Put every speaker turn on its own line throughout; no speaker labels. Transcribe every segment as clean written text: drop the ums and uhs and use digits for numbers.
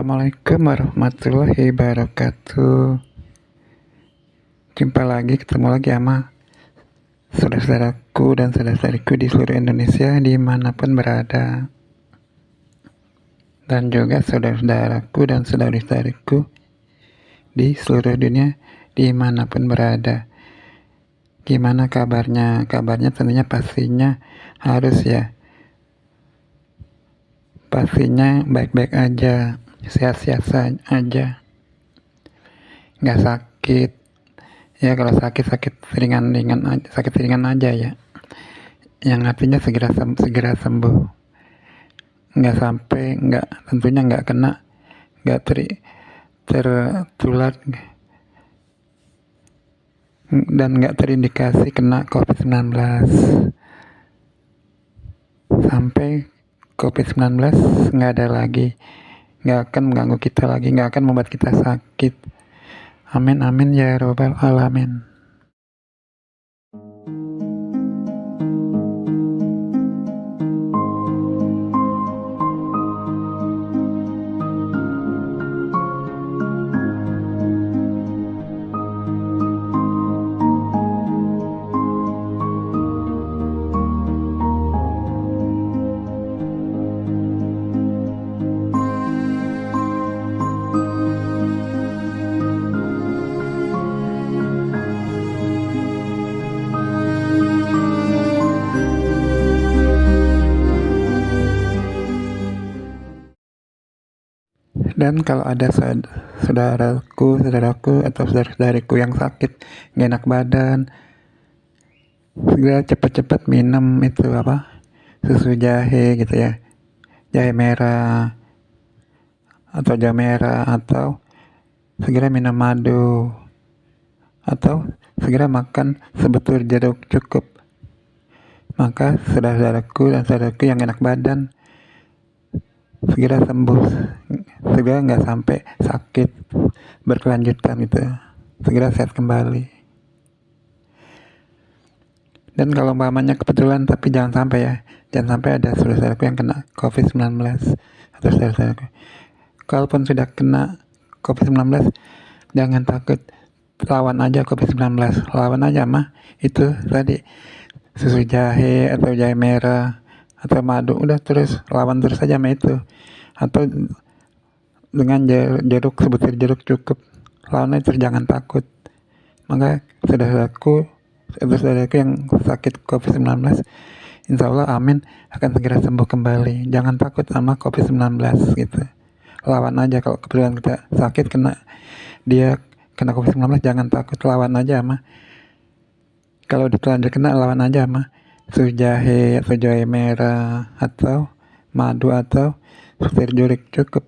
Assalamualaikum warahmatullahi wabarakatuh. Jumpa lagi, ketemu lagi sama saudara-saudaraku dan saudara-saudariku di seluruh Indonesia dimanapun berada. Dan juga saudara-saudaraku dan saudari-saudariku di seluruh dunia dimanapun berada. Gimana kabarnya? Kabarnya tentunya pastinya harus ya. Pastinya baik-baik aja, sehat-sehat aja, nggak sakit. Ya kalau sakit sakit ringan aja ya. Yang artinya segera sembuh. Tentunya nggak kena, nggak tertular dan nggak terindikasi kena COVID-19. Sampai COVID-19 nggak ada lagi, nggak akan mengganggu kita lagi, nggak akan membuat kita sakit. Amin amin ya robbal alamin. Dan kalau ada saudaraku atau saudariku yang sakit, gak enak badan, segera cepat-cepat minum itu susu jahe gitu ya, jahe merah atau segera minum madu, atau segera makan sebutir jeruk cukup. Maka saudara-saudaraku dan saudaraku yang enak badan segera sembuh, segera nggak sampai sakit berkelanjutan gitu, segera sehat kembali. Dan kalau umpamanya kebetulan, tapi jangan sampai ada saudara-saudaraku yang kena COVID-19 atau saudara-saudaraku. Kalaupun sudah kena COVID-19, jangan takut, lawan aja COVID-19, lawan aja mah itu tadi susu jahe atau jahe merah atau madu, udah terus lawan terus aja sama itu, atau dengan sebutir jeruk cukup, lawan itu, jangan takut. Maka saudaraku yang sakit COVID-19, insya Allah amin akan segera sembuh kembali. Jangan takut sama COVID-19 gitu, lawan aja. Kalau kebetulan kita sakit kena COVID-19, jangan takut, lawan aja sama. Kalau ditelanjur kena, lawan aja sama susu jahe atau jahe merah atau madu atau sebutir jeruk cukup.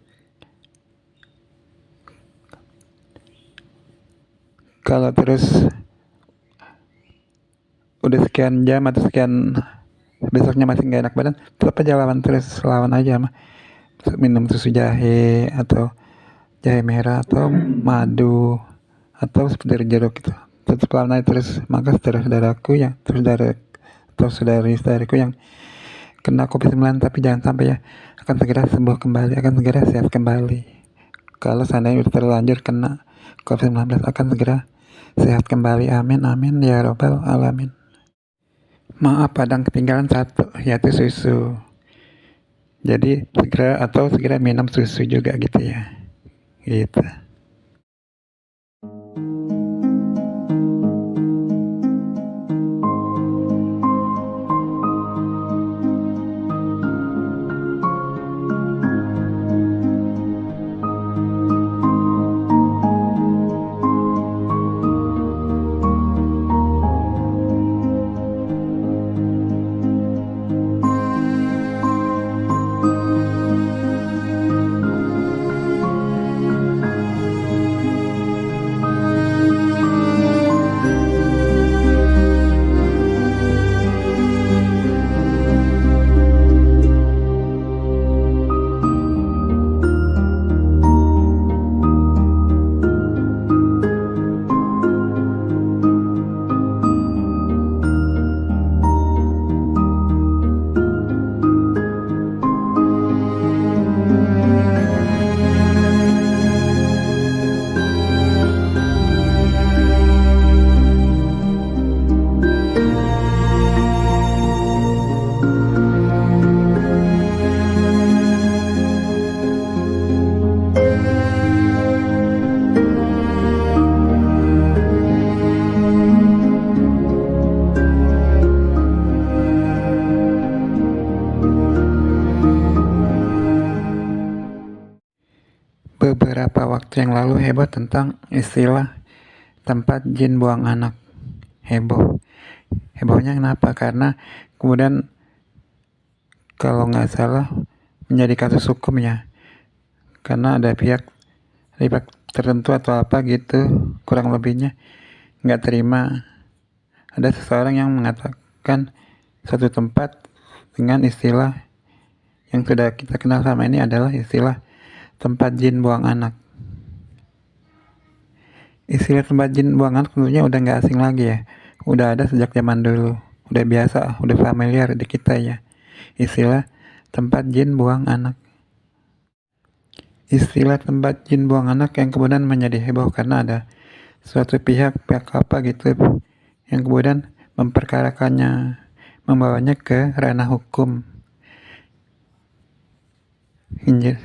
Kalau terus udah sekian jam atau sekian besoknya masih nggak enak badan, tetap aja lawan aja mah, minum susu jahe atau jahe merah atau madu atau sebutir jeruk gitu, tetap lawan aja terus. Maka saudara-saudaraku atau saudari-saudariku yang kena COVID-19 tapi jangan sampai ya, akan segera sembuh kembali, akan segera sehat kembali. Kalau seandainya udah terlanjur kena COVID-19, akan segera sehat kembali. Amin amin ya robbal alamin. Maaf, padang ketinggalan satu, yaitu susu. Jadi segera minum susu juga gitu ya, gitu. waktu yang lalu heboh tentang istilah tempat jin buang anak. Hebohnya kenapa? Karena kemudian kalau nggak salah menjadi kasus hukum ya, karena ada pihak tertentu atau apa gitu, kurang lebihnya nggak terima ada seseorang yang mengatakan suatu tempat dengan istilah yang sudah kita kenal sama ini adalah istilah tempat jin buang anak. Istilah tempat jin buang anak tentunya udah nggak asing lagi ya, udah ada sejak zaman dulu, udah biasa, udah familiar di kita ya, istilah tempat jin buang anak. Istilah tempat jin buang anak yang kemudian menjadi heboh karena ada suatu pihak apa gitu yang kemudian memperkarakannya, membawanya ke ranah hukum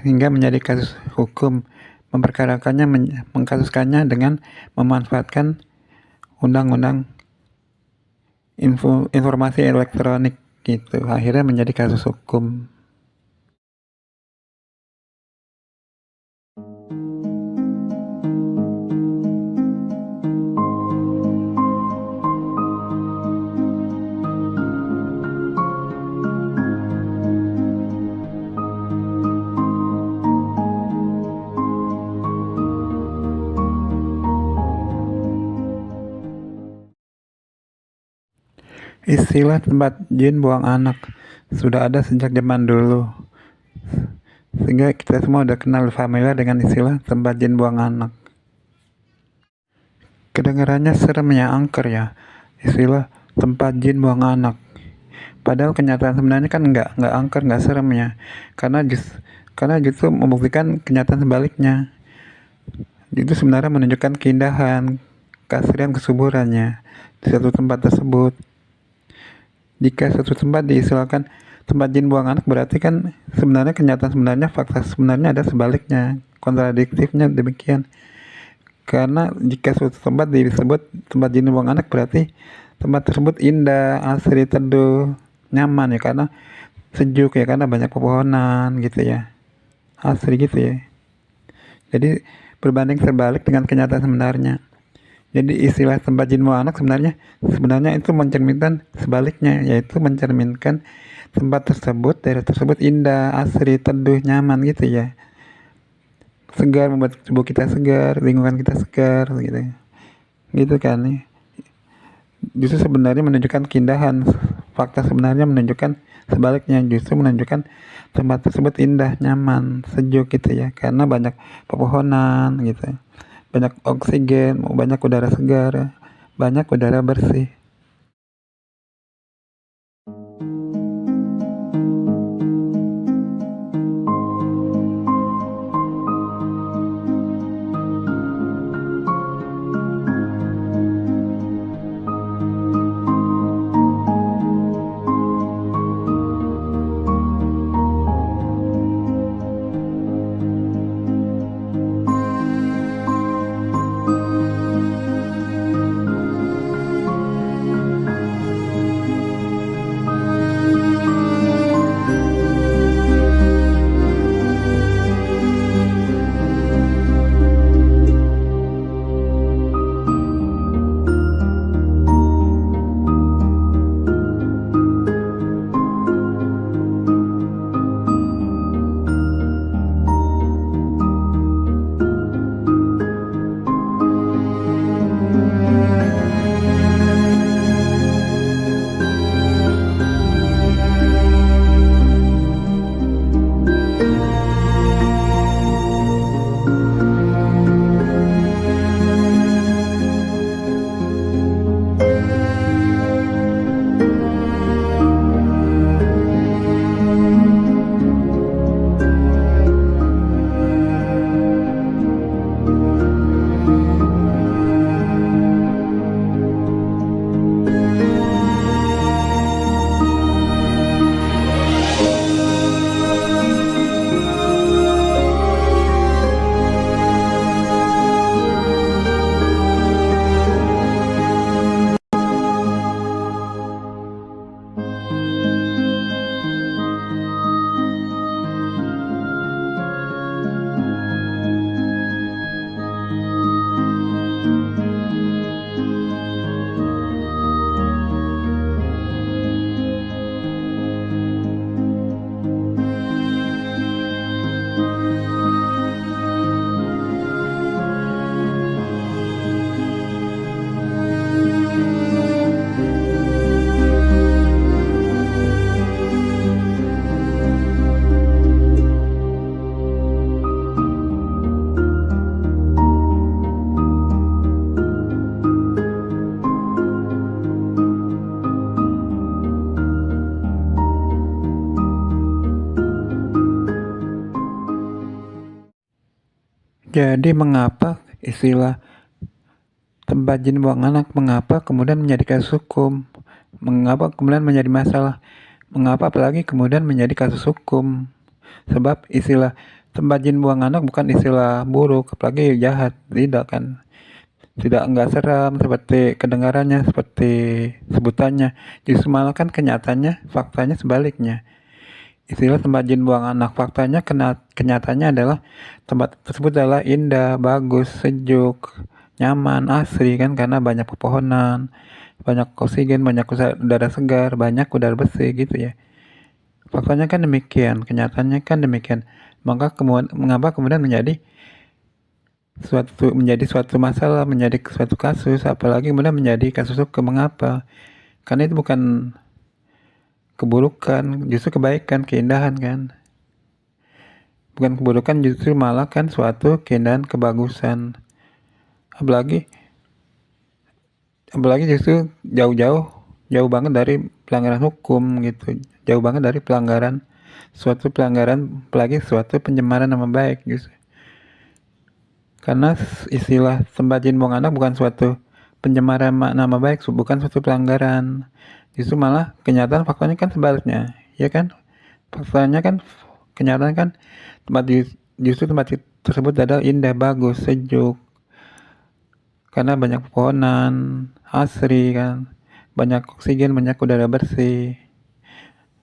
hingga menjadi kasus hukum, memperkarakannya, mengkasuskannya dengan memanfaatkan undang-undang informasi elektronik gitu, akhirnya menjadi kasus hukum. Istilah tempat jin buang anak sudah ada sejak zaman dulu, sehingga kita semua udah kenal familiar dengan istilah tempat jin buang anak. Kedengarannya serem ya, angker ya, istilah tempat jin buang anak. Padahal kenyataan sebenarnya kan nggak angker, nggak serem ya, karena justru membuktikan kenyataan sebaliknya. Itu sebenarnya menunjukkan keindahan, keasrian, kesuburannya di satu tempat tersebut. Jika suatu tempat diistilahkan tempat jin buang anak, berarti kan sebenarnya kenyataan sebenarnya, fakta sebenarnya ada sebaliknya, kontradiktifnya demikian. Karena jika suatu tempat disebut tempat jin buang anak, berarti tempat tersebut indah, asri, teduh, nyaman ya, karena sejuk ya, karena banyak pepohonan gitu ya, asri gitu ya. Jadi berbanding terbalik dengan kenyataan sebenarnya. Jadi istilah tempat jin buang anak sebenarnya itu mencerminkan sebaliknya, yaitu mencerminkan tempat tersebut, daerah tersebut indah, asri, teduh, nyaman gitu ya, segar, membuat tubuh kita segar, lingkungan kita segar gitu kan ya. Justru sebenarnya menunjukkan keindahan, fakta sebenarnya menunjukkan sebaliknya, justru menunjukkan tempat tersebut indah, nyaman, sejuk gitu ya, karena banyak pepohonan gitu, banyak oksigen, banyak udara segar, banyak udara bersih. Jadi mengapa istilah tempat jin buang anak, mengapa kemudian menjadi kasus hukum? Mengapa kemudian menjadi masalah? Mengapa apalagi kemudian menjadi kasus hukum? Sebab istilah tempat jin buang anak bukan istilah buruk, apalagi jahat, tidak kan? Tidak enggak seram seperti kedengarannya, seperti sebutannya. Justru malah kan kenyataannya, faktanya sebaliknya. Istilah tempat jin buang anak, faktanya kenyataannya adalah tempat tersebut adalah indah, bagus, sejuk, nyaman, asri kan karena banyak pepohonan, banyak oksigen, banyak udara segar, banyak udara bersih gitu ya. Faktanya kan demikian, kenyataannya kan demikian. Mengapa kemudian menjadi suatu masalah, menjadi suatu kasus, apalagi kemudian menjadi kasus hukum? Mengapa? Karena itu bukan keburukan, justru kebaikan, keindahan kan. Bukan keburukan, justru malah kan suatu keindahan, kebagusan. Apalagi justru jauh banget dari pelanggaran hukum gitu, jauh banget dari suatu pelanggaran, apalagi suatu pencemaran nama baik justru. Karena istilah tempat jin buang anak bukan suatu pencemaran nama baik, bukan suatu pelanggaran, justru malah kenyataan faktanya kan sebaliknya, ya kan? Faktanya kan, kenyataan kan justru tempat tersebut adalah indah, bagus, sejuk, karena banyak pepohonan, asri kan, banyak oksigen, banyak udara bersih,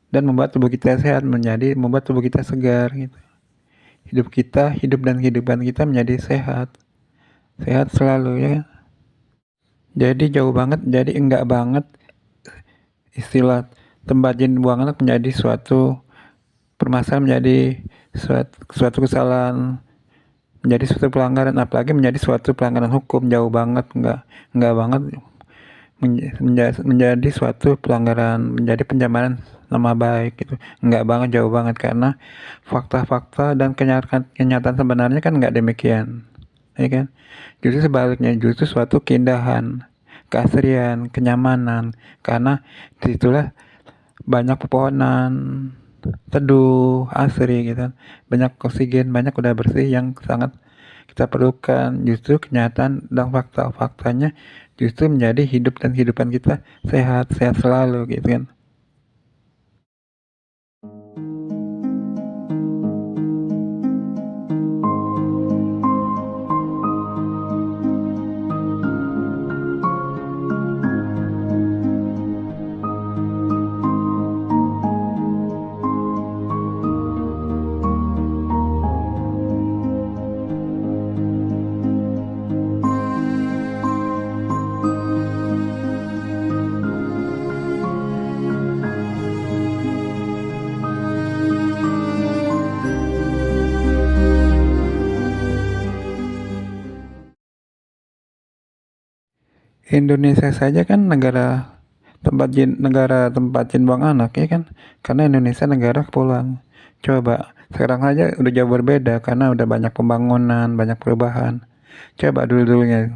dan membuat tubuh kita sehat, membuat tubuh kita segar gitu. Hidup dan kehidupan kita menjadi sehat selalu ya. Jadi jauh banget, jadi enggak banget istilah tempat jin buang anak menjadi suatu permasalahan, menjadi suatu kesalahan, menjadi suatu pelanggaran, apalagi menjadi suatu pelanggaran hukum. Jauh banget, enggak banget menjadi suatu pelanggaran, menjadi pencemaran nama baik gitu. Enggak banget, jauh banget, karena fakta-fakta dan kenyataan sebenarnya kan enggak demikian, ya kan? Justru sebaliknya, justru suatu keindahan, keasrian, kenyamanan, karena disitulah banyak pepohonan, teduh, asri gitu, banyak oksigen, banyak udara bersih yang sangat kita perlukan. Justru kenyataan dan faktanya justru menjadi hidup dan kehidupan kita sehat selalu gitu kan. Indonesia saja kan negara tempat jin buang anak ya kan, karena Indonesia negara kepulauan. Coba sekarang aja udah jauh berbeda karena udah banyak pembangunan, banyak perubahan. Coba dulunya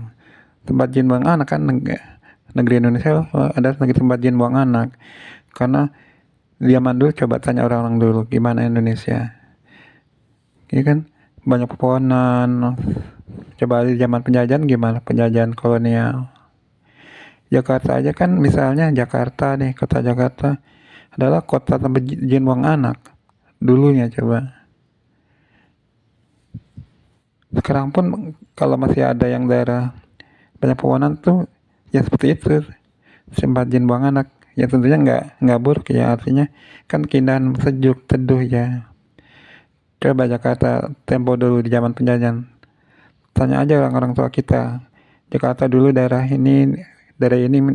tempat jin buang anak kan negeri Indonesia ada negeri tempat jin buang anak, karena zaman dulu coba tanya orang-orang dulu gimana Indonesia, ya kan banyak pepohonan. Coba di zaman penjajahan gimana, penjajahan kolonial. Jakarta aja kan, misalnya Jakarta nih, kota Jakarta adalah kota tempat jin buang anak dulunya. Coba sekarang pun kalau masih ada yang daerah banyak pepohonan tuh ya seperti itu, tempat jin buang anak ya, tentunya nggak buruk ya, artinya kan keindahan, sejuk, teduh ya. Coba Jakarta tempo dulu di zaman penjajahan, tanya aja orang-orang tua kita Jakarta dulu daerah ini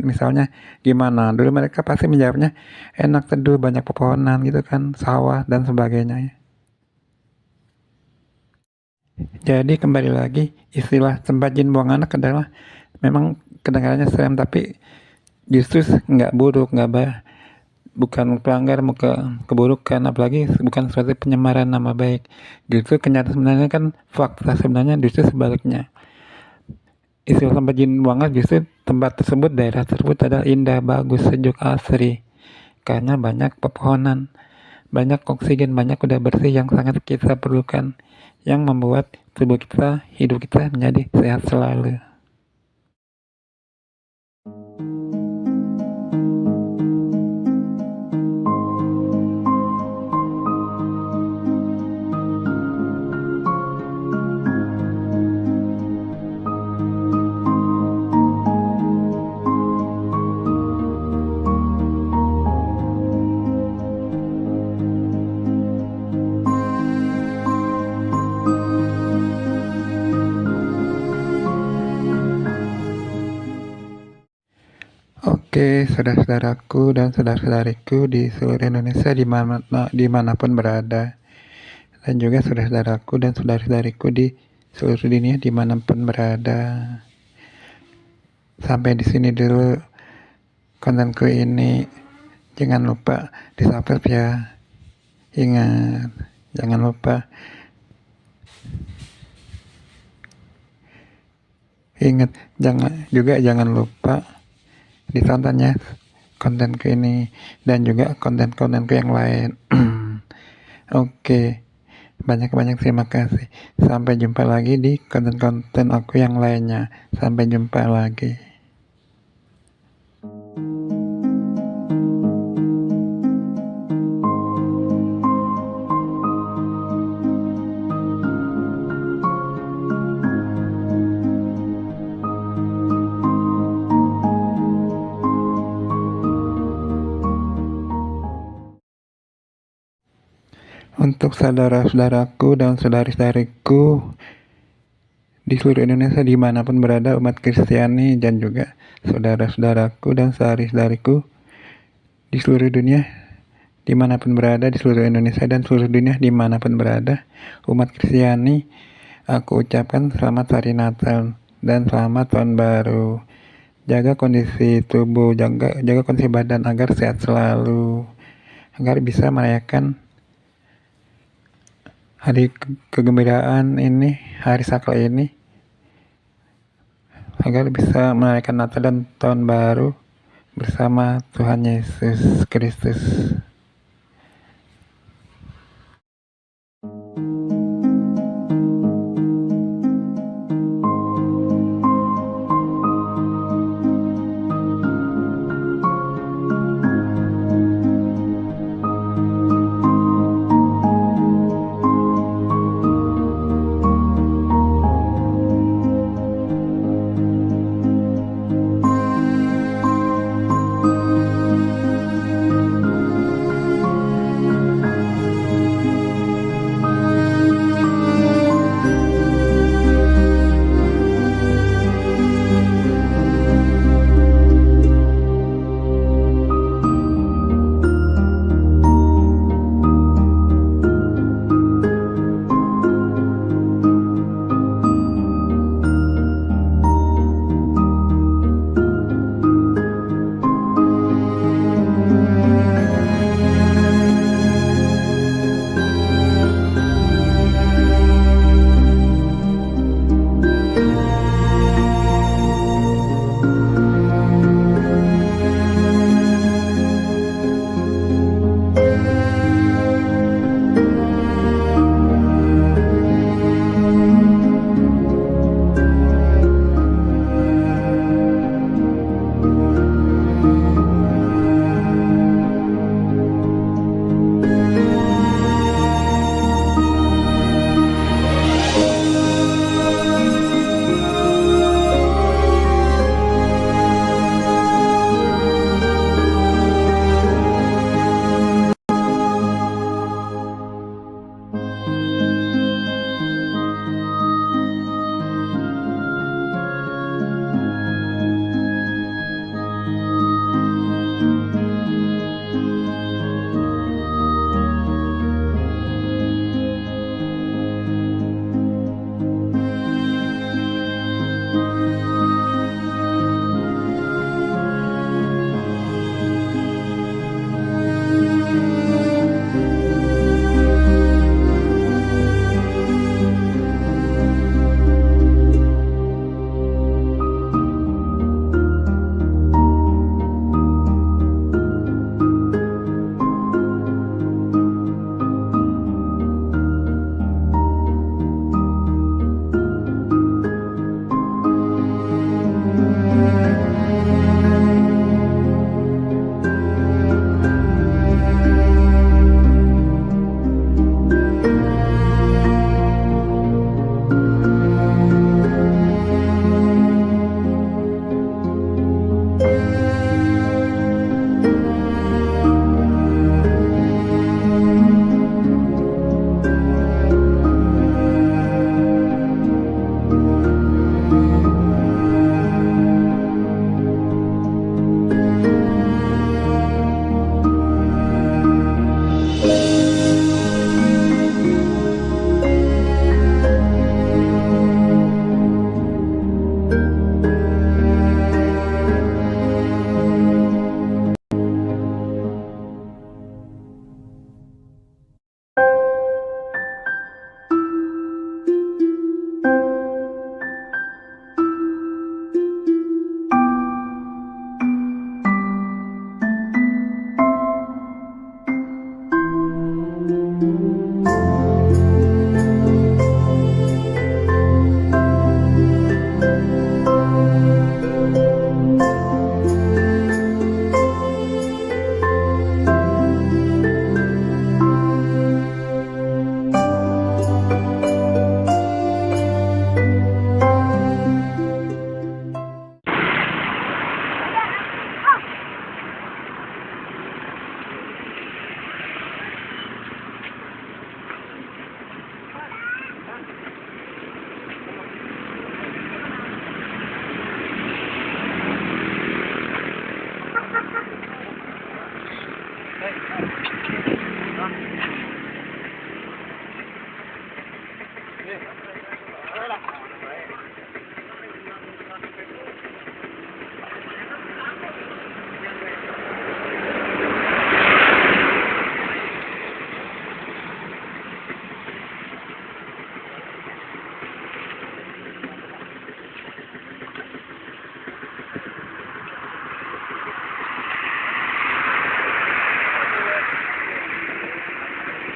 misalnya gimana, dulu mereka pasti menjawabnya enak, teduh, banyak pepohonan gitu kan, sawah dan sebagainya ya. Jadi kembali lagi, istilah tempat jin buang anak adalah memang kedengarannya serem, tapi justru nggak buruk, bukan pelanggar keburukan, apalagi bukan suatu penyemaran nama baik. Justru kenyataan sebenarnya kan, fakta sebenarnya justru sebaliknya. Istilah tempat jin buang anak justru tempat tersebut, daerah tersebut adalah indah, bagus, sejuk, asri, karena banyak pepohonan, banyak oksigen, banyak udara bersih yang sangat kita perlukan, yang membuat tubuh kita, hidup kita menjadi sehat selalu. Oke, saudara-saudaraku dan saudara-saudariku di seluruh Indonesia dimanapun berada, dan juga saudara-saudaraku dan saudara-saudariku di seluruh dunia dimanapun berada. Sampai di sini dulu kontenku ini. Jangan lupa di-subscribe ya. Ingat, jangan lupa. Jangan lupa ditontonnya kontenku ini dan juga konten-kontenku yang lain. Oke, banyak-banyak terima kasih. Sampai jumpa lagi di konten-konten aku yang lainnya. Sampai jumpa lagi. Untuk saudara-saudaraku dan saudari-saudariku di seluruh Indonesia dimanapun berada, umat Kristiani dan juga saudara-saudaraku dan saudari-saudariku di seluruh dunia dimanapun berada, di seluruh Indonesia dan seluruh dunia dimanapun berada, umat Kristiani, aku ucapkan selamat hari Natal dan selamat tahun baru. Jaga kondisi tubuh, jaga kondisi badan agar sehat selalu, agar bisa merayakan hari kegembiraan ini, hari sakral ini, agar bisa merayakan Natal dan Tahun Baru bersama Tuhan Yesus Kristus.